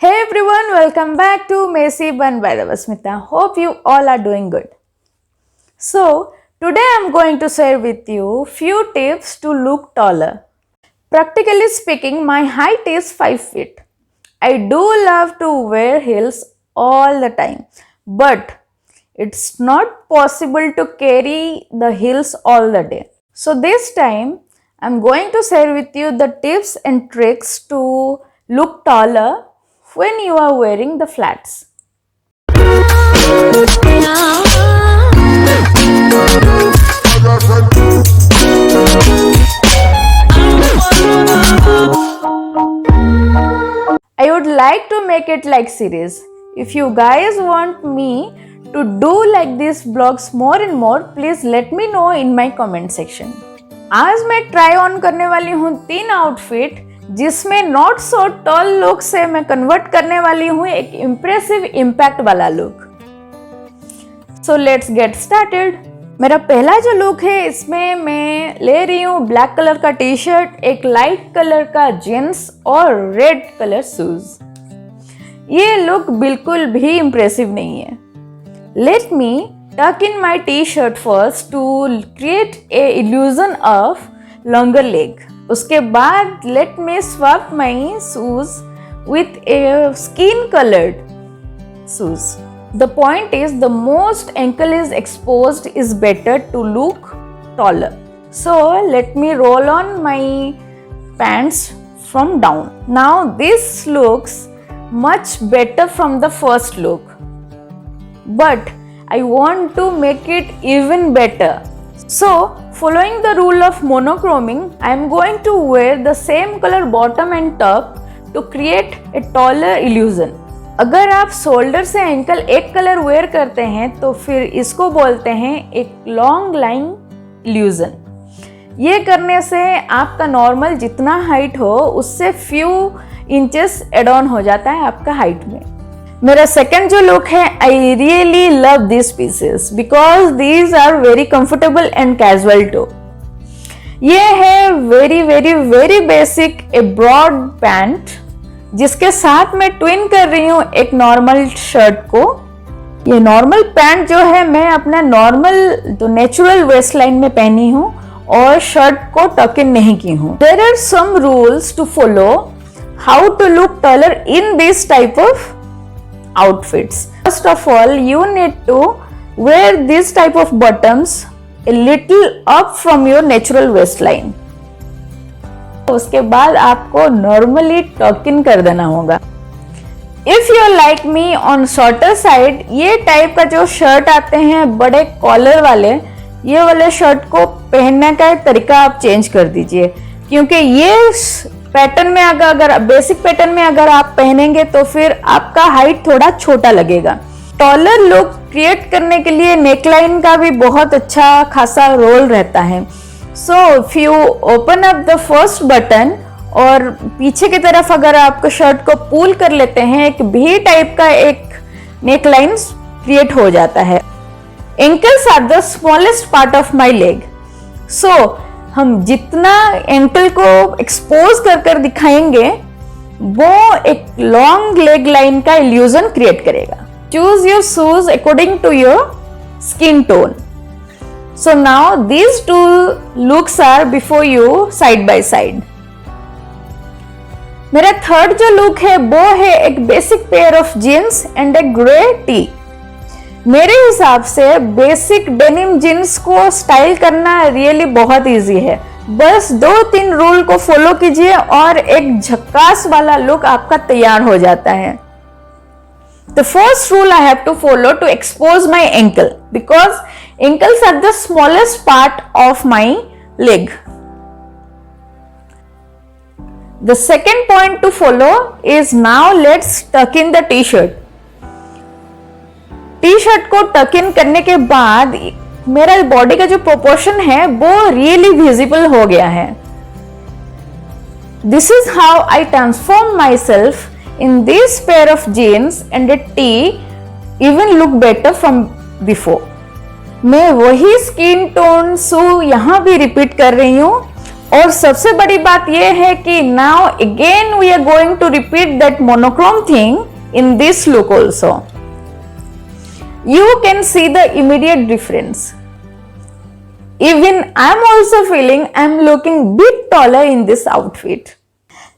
Hey everyone, welcome back to Messy Bun by Devasmita. Hope you all are doing good. So, today I'm going to share with you few tips to look taller. Practically speaking, my height is 5 feet. I do love to wear heels all the time, but it's not possible to carry the heels all the day. So this time, I'm going to share with you the tips and tricks to look taller when you are wearing the flats. I would like to make it like series. If you guys want me to do like these vlogs more and more, please let me know in my comment section. आज मैं try on करने वाली हूँ 3 outfit जिसमें not so tall look से मैं convert करने वाली हूँ एक इम्प्रेसिव इम्पैक्ट वाला look. So let's get started. मेरा पहला जो लुक है इसमें मैं ले रही हूँ ब्लैक कलर का टी शर्ट, एक लाइट कलर का जींस और रेड कलर शूज. ये लुक बिल्कुल भी इम्प्रेसिव नहीं है. Let me tuck in my t-shirt first to create a illusion of longer leg. उसके बाद let me swap my shoes with a skin colored shoes. The point is the most ankle is exposed is better to look taller. So let me roll on my pants from down. Now this looks much better from the first look. But I want to make it even better. So, following the rule of monochroming, I am going to wear the same color bottom and top to create a taller illusion. अगर आप shoulder से ankle एक colour where करते हैं तो फिर इसको बोलते हैं एक लॉन्ग लाइन इल्यूजन. ये करने से आपका नॉर्मल जितना हाइट हो उससे फ्यू इंचेस एड ऑन हो जाता है आपका हाइट में. मेरा सेकंड जो लुक है, I really love this pieces because these are very comfortable and casual too. ये है very very very basic a broad pant जिसके साथ मैं ट्विन कर रही हूँ एक नॉर्मल शर्ट को. ये नॉर्मल पैंट जो है मैं अपना नॉर्मल तो नेचुरल वेस्ट लाइन में पहनी हूँ और शर्ट को टक इन नहीं की हूँ. There are some rules to follow how to look taller in this type of outfits. First of all, you need to wear this type of bottoms a little up from your natural waistline. उसके बाद आपको normally tuck in कर देना होगा. If you like me on shorter side, ये type का जो shirt आते हैं बड़े कॉलर वाले, ये वाले शर्ट को पहनने का तरीका आप चेंज कर दीजिए क्योंकि ये पैटर्न में अगर बेसिक पैटर्न में अगर आप पहनेंगे तो फिर आपका हाइट थोड़ा छोटा लगेगा. टॉलर लुक क्रिएट करने के लिए नेकलाइन का भी बहुत अच्छा खासा रोल रहता है. So if you open up the first button और पीछे की तरफ अगर आपको शर्ट को पुल कर लेते हैं एक भी टाइप का एक नेकलाइन क्रिएट हो जाता है. Ankles are the smallest part of my leg. So हम जितना एंकल को एक्सपोज कर दिखाएंगे वो एक लॉन्ग लेग लाइन का इल्यूजन क्रिएट करेगा. Choose your shoes according to your skin tone. So now these two looks are before you side by side. मेरा थर्ड जो लुक है वो है एक basic pair of jeans and a grey tee. मेरे हिसाब से बेसिक डेनिम जीन्स को स्टाइल करना रियली बहुत इजी है. बस 2-3 रूल को फॉलो कीजिए और एक झक्कास वाला लुक आपका तैयार हो जाता है. The first rule I have to follow to expose my ankle because ankles are the smallest part of my leg. The second point to follow is now let's tuck in the T shirt. T shirt को tuck इन करने के बाद मेरा body का जो proportion है वो really visible हो गया है. This is how I transform myself in this pair of jeans and a T even look better from before. मैं वही स्किन टोन शू यहां भी रिपीट कर रही हूं और सबसे बड़ी बात यह है कि now again we are going to repeat that monochrome thing in this look also. You can see the immediate difference. Even I'm also feeling I'm looking bit taller in this outfit.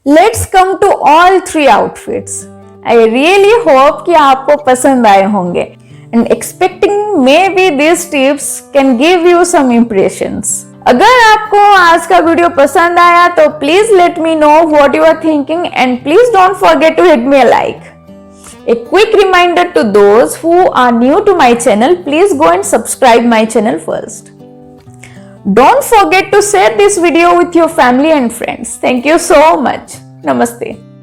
Let's come to all three outfits. I really hope कि आपको पसंद आए होंगे and expecting maybe these tips can give you some impressions. अगर आपको आज का video पसंद आया तो please let me know what you are thinking and please don't forget to hit me a like. A quick reminder to those who are new to my channel, please go and subscribe my channel first. Don't forget to share this video with your family and friends. Thank you so much. Namaste.